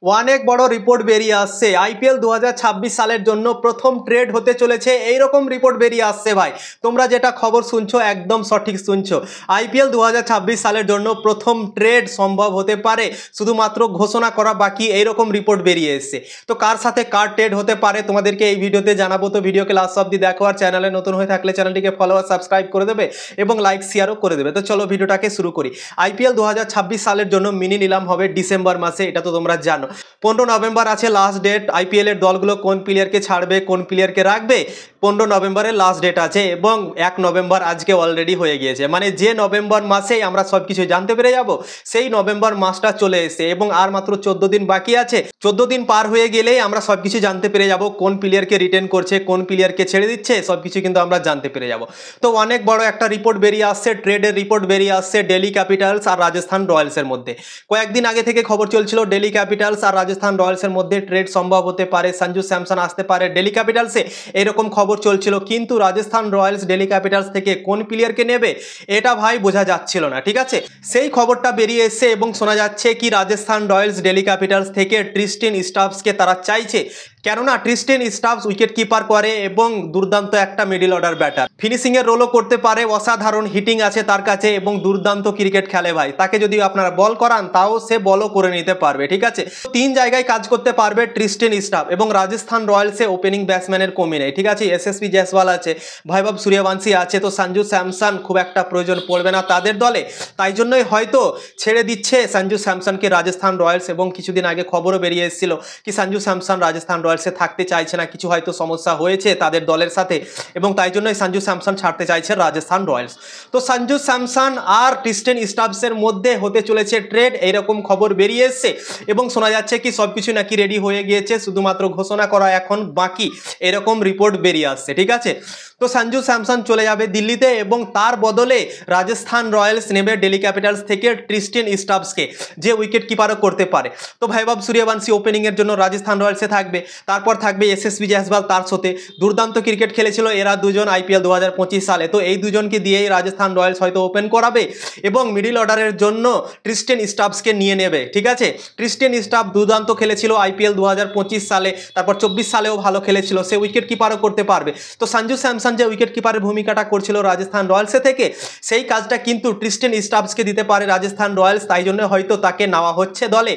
অনেক বড় রিপোর্ট বেরিয়ে আসছে। আইপিএল 2026 সালের জন্য প্রথম ট্রেড হতে চলেছে, এইরকম রিপোর্ট বেরিয়ে আসছে ভাই। তোমরা যেটা খবর শুনছো একদম সঠিক শুনছো। আইপিএল 2026 সালের জন্য প্রথম ট্রেড সম্ভব হতে পারে, শুধুমাত্র ঘোষণা করা বাকি, এইরকম রিপোর্ট বেরিয়ে এসছে। তো কার সাথে কার ট্রেড হতে পারে তোমাদেরকে এই ভিডিওতে জানাবো। তো ভিডিওকে লাস্ট অবধি দেখো, আর চ্যানেলে নতুন হয়ে থাকলে চ্যানেলটিকে ফলো আর সাবস্ক্রাইব করে দেবে এবং লাইক শেয়ারও করে দেবে। তো চলো ভিডিওটাকে শুরু করি। আইপিএল 2026 সালের জন্য মিনি নিলাম হবে ডিসেম্বর মাসে, এটা তো তোমরা জানো। 15 নভেম্বর আছে লাস্ট ডেট। আইপিএল এর দলগুলো কোন প্লেয়ারকে ছাড়বে কোন প্লেয়ারকে রাখবে 15 নভেম্বরের লাস্ট ডেট আছে, এবং 1 নভেম্বর আজকে অলরেডি হয়ে গিয়েছে। মানে যে নভেম্বর মাসেই আমরা সব কিছু জানতে পেরে যাব, সেই নভেম্বর মাসটা চলে এসেছে এবং আর মাত্র 14 দিন বাকি আছে। 14 দিন পার হয়ে গেলেই আমরা সব কিছু জানতে পেরে যাব, কোন প্লেয়ারকে রিটেন করছে কোন প্লেয়ারকে ছেড়ে দিচ্ছে, সব কিছু কিন্তু আমরা জানতে পেরে যাব। তো অনেক বড় একটা রিপোর্ট বেরিয়ে আসছে, ট্রেডের রিপোর্ট বেরিয়ে আসছে দিল্লি ক্যাপিটালস আর রাজস্থান রয়্যালসের মধ্যে। কয়েকদিন আগে থেকে খবর চলছিল দিল্লি ক্যাপিটালস আর রাজস্থান রয়্যালসের মধ্যে ট্রেড সম্ভব হতে পারে, সঞ্জু স্যামসন আসতে পারে দিল্লি ক্যাপিটালসে, এরকম খবর চলছিল। কিন্তু রাজস্থান রয়্যালস দিল্লি ক্যাপিটালস থেকে কোন প্লেয়ারকে নেবে এটা ভাই বোঝা যাচ্ছিল না, ঠিক আছে। সেই খবরটা বেরিয়ে এসছে এবং শোনা যাচ্ছে কি রাজস্থান রয়্যালস দিল্লি ক্যাপিটালস থেকে ট্রিস্টেন স্টাফসকে তারা চাইছে, কেননা ট্রিস্টেন স্টাফস উইকেট কিপার করে এবং দুর্দান্ত একটা মিডল অর্ডার ব্যাটার, ফিনিশিং এর রোলও করতে পারে, অসাধারণ হিটিং আছে তার কাছে এবং দুর্দান্ত ক্রিকেট খেলে ভাই। তাকে যদি আপনারা বল করান তাও সে বলও করে নিতে পারবে, ঠিক আছে। 3 জায়গায় কাজ করতে পারবে ট্রিস্টেন স্টাফ। এবং রাজস্থান রয়্যালসে ওপেনিং ব্যাটসম্যানের কমি নেই, ঠিক আছে। এসএসবি জয়সওয়াল আছে, বৈভব সূর্যবংশী আছে, তো সঞ্জু স্যামসন খুব একটা প্রয়োজন পড়বে না তাদের দলে, তাই জন্যই হয়তো ছেড়ে দিচ্ছে সঞ্জু স্যামসনকে রাজস্থান রয়্যালস। এবং কিছুদিন আগে খবরও বেরিয়ে এসেছিল কি সঞ্জু স্যামসন রাজস্থান রয়্যালসে থাকতে চাইছে না, কিছু হয়তো সমস্যা হয়েছে তাদের দলের সাথে, এবং তাই জন্যই সঞ্জু স্যামসন ছাড়তে চাইছে রাজস্থান রয়্যালস। তো সঞ্জু স্যামসন আর ট্রিস্টেন স্টাফসের মধ্যে হতে চলেছে ট্রেড, এইরকম খবর বেরিয়ে এসছে এবং শোনা যাচ্ছে কি সবকিছু নাকি রেডি হয়ে গিয়েছে, শুধুমাত্র ঘোষণা করা এখন বাকি, এরকম রিপোর্ট বেরিয়ে আসছে, ঠিক আছে। তো সঞ্জু স্যামসন চলে যাবে দিল্লিতে এবং তার বদলে রাজস্থান রয়্যালস নেবে দিল্লি ক্যাপিটালস থেকে ট্রিস্টেন স্টাফসকে, যে উইকেট কিপারও করতে পারে। তো বৈভব সূর্যবংশী ওপেনিং এর জন্য রাজস্থান রয়্যালসে থাকবে, তারপর থাকবে এসএসবি জয়সওয়াল, তার সাথে দুর্দান্ত ক্রিকেট খেলেছিল এরা দুজন আইপিএল 2025 সালে। তো এই দুজনকে দিয়েই রাজস্থান রয়্যালস হয়তো ওপেন করাবে এবং মিডল অর্ডারের জন্য ট্রিস্টেন স্টাফসকে নিয়ে নেবে, ঠিক আছে। ট্রিস্টেন স্টাফ দুর্দান্ত খেলেছিল আইপিএল 2025 সালে, তারপর 24 সালেও ভালো খেলেছিল, সে উইকেট কিপারও করতে পারবে। তো সঞ্জু স্যামসন যে উইকেট কিপারের ভূমিকাটা করছিল রাজস্থান রয়্যালসে থেকে, সেই কাজটা কিন্তু ট্রিস্টেন স্টাফসকে দিতে পারে রাজস্থান রয়্যালস, তাই জন্য হয়তো তাকে নেওয়া হচ্ছে দলে।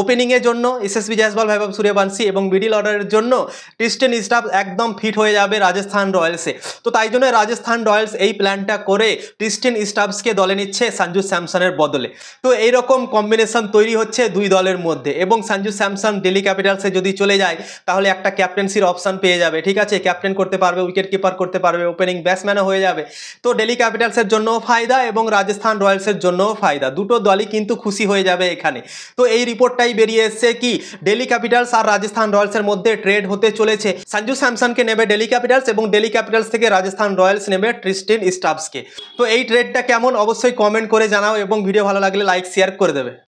ওপেনিংয়ের জন্য এসএসবি জয়সওয়াল, বৈভব সূর্যবংশী এবং মিডল অর্ডারের জন্য ট্রিস্টেন স্টাফ একদম ফিট হয়ে যাবে রাজস্থান রয়্যালসে। তো তাই জন্য রাজস্থান রয়্যালস এই প্ল্যানটা করে ট্রিস্টেন স্টাফসকে দলে নিচ্ছে সঞ্জু স্যামসনের বদলে। তো এইরকম কম্বিনেশন তৈরি হচ্ছে দুই দলের মধ্যে, এবং সঞ্জু স্যামসন দিল্লি ক্যাপিটালসে যদি চলে যায় তাহলে একটা ক্যাপ্টেন্সির অপশন পেয়ে যাবে, ঠিক আছে। ক্যাপ্টেন করতে পারবে, উইকেট কিপার করতে পারবে, ওপেনিং ব্যাটসম্যানও হয়ে যাবে। তো দিল্লি ক্যাপিটালসের জন্যও ফায়দা এবং রাজস্থান রয়্যালসের জন্যও ফায়দা, দুটো দলই কিন্তু খুশি হয়ে যাবে এখানে। তো এই রিপোর্টটাই বেরিয়ে এসছে কি দিল্লি ক্যাপিটালস আর রাজস্থান রয়্যালসের মধ্যে ট্রেড হতে চলেছে। সঞ্জু স্যামসনকে নেবে দিল্লি ক্যাপিটালস এবং দিল্লি ক্যাপিটালস থেকে রাজস্থান রয়্যালস নেবে ট্রিস্টেন স্টাফসকে। তো এই ট্রেডটা কেমন অবশ্যই কমেন্ট করে জানাও এবং ভিডিও ভালো লাগলে লাইক শেয়ার করে দেবে।